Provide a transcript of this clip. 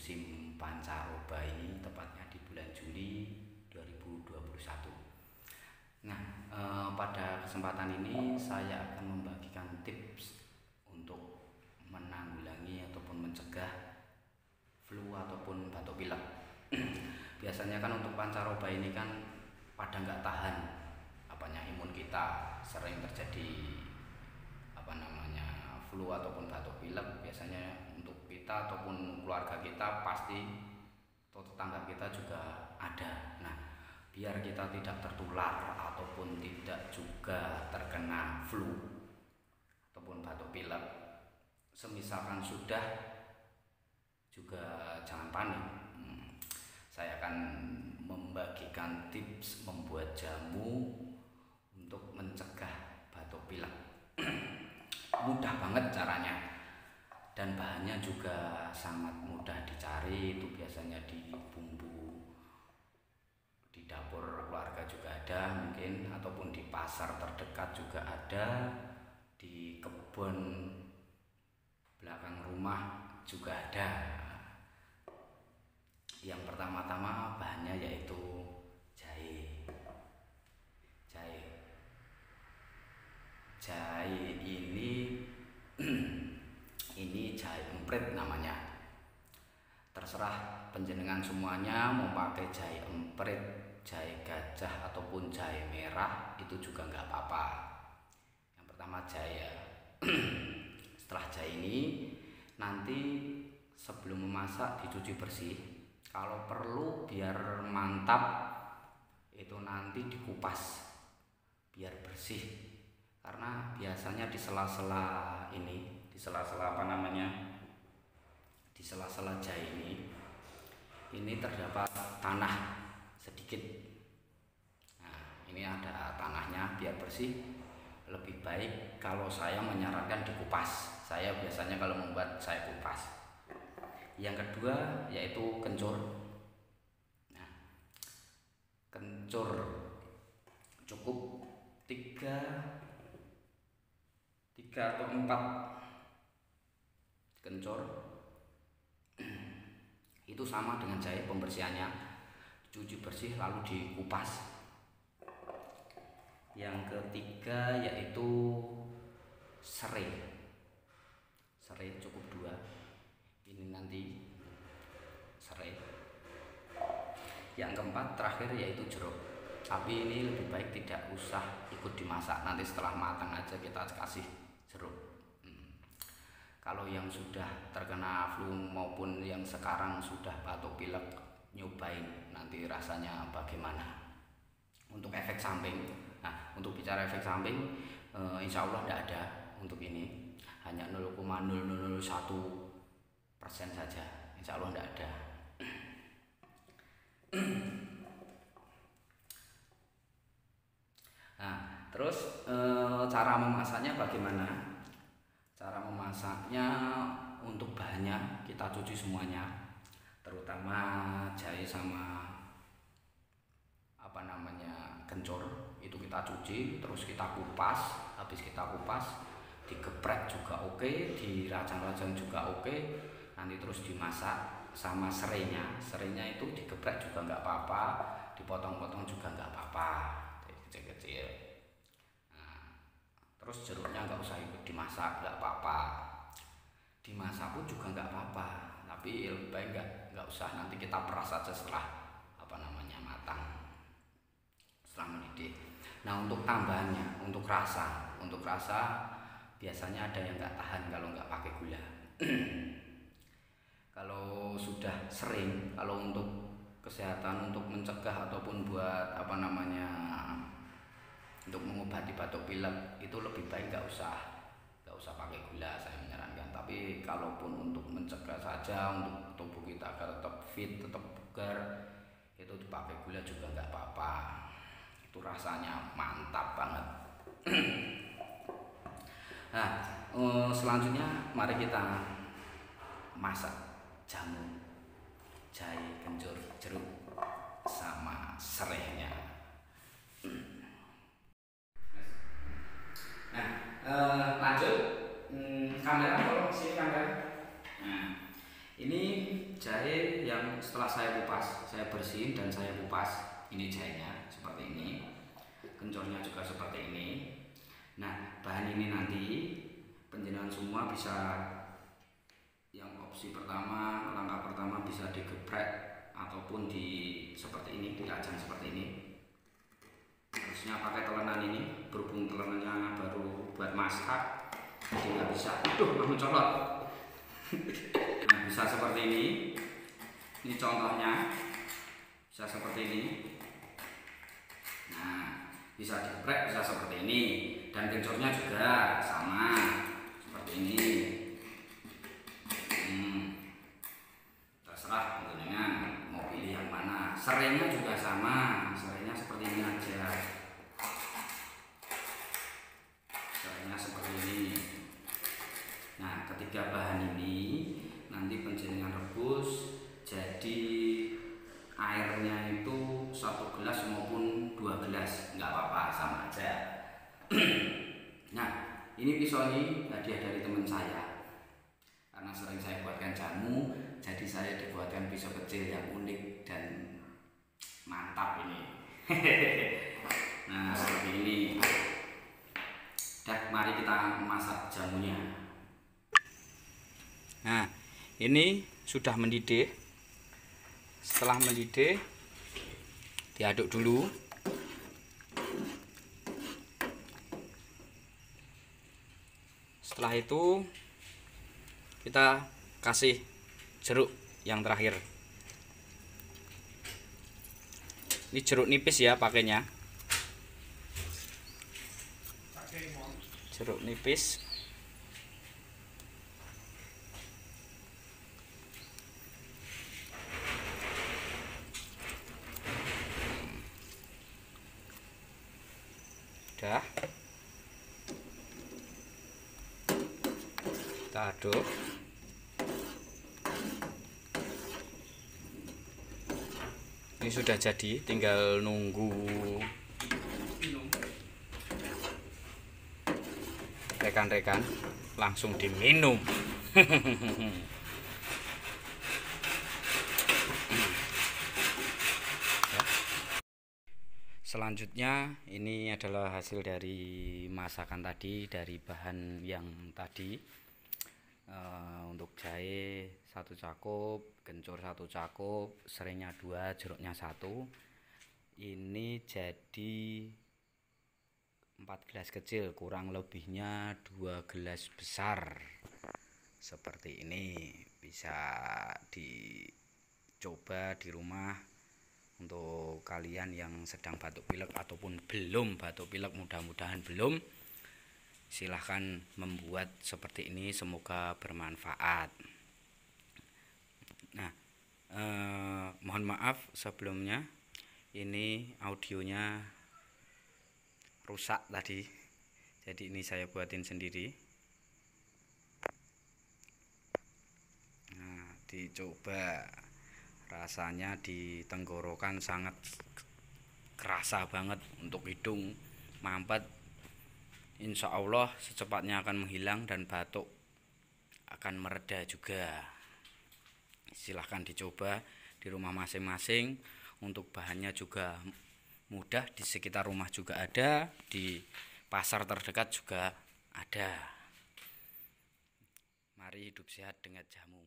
musim pancaroba ini, tepatnya di bulan Juli 2021. Nah, pada kesempatan ini saya akan membagikan tips untuk menanggulangi ataupun mencegah flu ataupun batuk pilek. Biasanya kan untuk pancaroba ini kan pada nggak tahan imun kita, sering terjadi flu ataupun batuk pilek. Biasanya untuk kita ataupun keluarga kita pasti, atau tetangga kita juga ada. Nah, biar kita tidak tertular ataupun tidak juga terkena flu ataupun batuk pilek, semisalkan sudah, juga jangan panik. Saya akan membagikan tips membuat jamu untuk mencegah batuk pilek. Mudah banget caranya, dan bahannya juga sangat mudah dicari. Itu biasanya di bumbu di dapur keluarga juga ada mungkin, ataupun di pasar terdekat juga ada, di kebun belakang rumah juga ada. Yang pertama-tama bahannya yaitu jahe. Jahe ini ini jahe emprit namanya. Terserah penjenengan semuanya mau pakai jahe emprit, jahe gajah ataupun jahe merah, itu juga nggak apa-apa. Yang pertama jahe ya. Setelah jahe ini nanti sebelum memasak dicuci bersih. Kalau perlu biar mantap itu nanti dikupas biar bersih. Karena biasanya di sela-sela di sela-sela jahe ini terdapat tanah sedikit. Nah, ini ada tanahnya, biar bersih. Lebih baik kalau saya menyarankan dikupas. Saya biasanya kalau membuat saya kupas. Yang kedua yaitu kencur. Nah, kencur cukup 3 atau 4 kencur. Itu sama dengan jahe pembersihannya, cuci bersih lalu dikupas. Yang ketiga yaitu serai cukup 2. Ini nanti serai. Yang keempat terakhir yaitu jeruk, tapi ini lebih baik tidak usah ikut dimasak, nanti setelah matang aja kita kasih jeruk. Kalau yang sudah terkena flu maupun yang sekarang sudah batuk pilek, nyobain nanti rasanya bagaimana. Untuk efek samping, nah untuk bicara efek samping, insya Allah tidak ada untuk ini, hanya 0,001% saja, insya Allah tidak ada. Nah, terus cara memasaknya bagaimana? Cara memasaknya, untuk bahannya kita cuci semuanya, terutama jahe sama kencur. Itu kita cuci, terus kita kupas. Habis kita kupas, digeprek juga oke, dirajang-rajang juga oke. Nanti terus dimasak sama serainya. Serainya itu digeprek juga nggak apa-apa, dipotong-potong juga nggak apa-apa, kecil-kecil. Terus jeruknya nggak usah ikut dimasak, nggak apa-apa. Dimasak pun juga nggak apa-apa, tapi lebih baik nggak usah. Nanti kita peras saja setelah matang, setelah mendidih. Nah, untuk tambahannya, untuk rasa biasanya ada yang nggak tahan kalau nggak pakai gula. Kalau sudah sering, kalau untuk kesehatan, untuk mencegah ataupun buat untuk mengobati batuk pilek, itu lebih baik nggak usah pakai gula, saya menyarankan. Tapi kalaupun untuk mencegah saja, untuk tubuh kita agar tetap fit, tetap bugar, itu dipakai gula juga nggak apa-apa. Itu rasanya mantap banget. Nah, selanjutnya mari kita masak jamu jahe, kencur, jeruk sama serainya. Lanjut, kamera tolong sini kamera. Nah, ini jahe jahe yang setelah saya kupas, saya bersihin dan saya kupas. Ini jahenya seperti ini, kencornya juga seperti ini. Nah, bahan ini nanti penjenengan semua bisa, yang opsi pertama, langkah pertama bisa digeprek ataupun di seperti ini, diajang seperti ini. Harusnya pakai telenan ini, berhubung telenannya baru buat masak, jadi nggak bisa. Aduh, langsung colot. Nah, bisa seperti ini. Ini contohnya, bisa seperti ini. Nah, bisa digeprek, bisa seperti ini. Dan kencornya juga sama seperti ini. Terserah dengan mau pilih yang mana. Serainya juga sama, serainya seperti ini aja. Serainya seperti ini. Nah, ketiga bahan ini nanti penjenengan rebus, jadi airnya itu 1 gelas maupun 2 gelas, nggak apa-apa, sama aja. Nah, ini pisau ini hadiah dari teman saya. Karena sering saya buatkan jamu, jadi saya dibuatkan pisau kecil yang unik dan mantap ini. Nah, seperti ini. Dah, mari kita masak jamunya. Nah, ini sudah mendidih. Setelah mendidih, diaduk dulu. Setelah itu kita kasih jeruk yang terakhir. Ini jeruk nipis ya pakainya. Jeruk nipis. Udah. Kita aduk. Ini sudah jadi, tinggal nunggu rekan-rekan langsung diminum. Selanjutnya ini adalah hasil dari masakan tadi, dari bahan yang tadi. Untuk jahe 1 cakup, kencur 1 cakup, serainya 2, jeruknya 1. Ini jadi 4 gelas kecil, kurang lebihnya 2 gelas besar. Seperti ini, bisa dicoba di rumah. Untuk kalian yang sedang batuk pilek ataupun belum batuk pilek, mudah-mudahan belum, silahkan membuat seperti ini, semoga bermanfaat. Nah, mohon maaf sebelumnya, ini audionya rusak tadi, jadi ini saya buatin sendiri. Nah, dicoba. Rasanya di tenggorokan sangat kerasa banget, untuk hidung mampet. Insya Allah secepatnya akan menghilang dan batuk akan mereda juga. Silahkan dicoba di rumah masing-masing. Untuk bahannya juga mudah, di sekitar rumah juga ada, di pasar terdekat juga ada. Mari hidup sehat dengan jamu.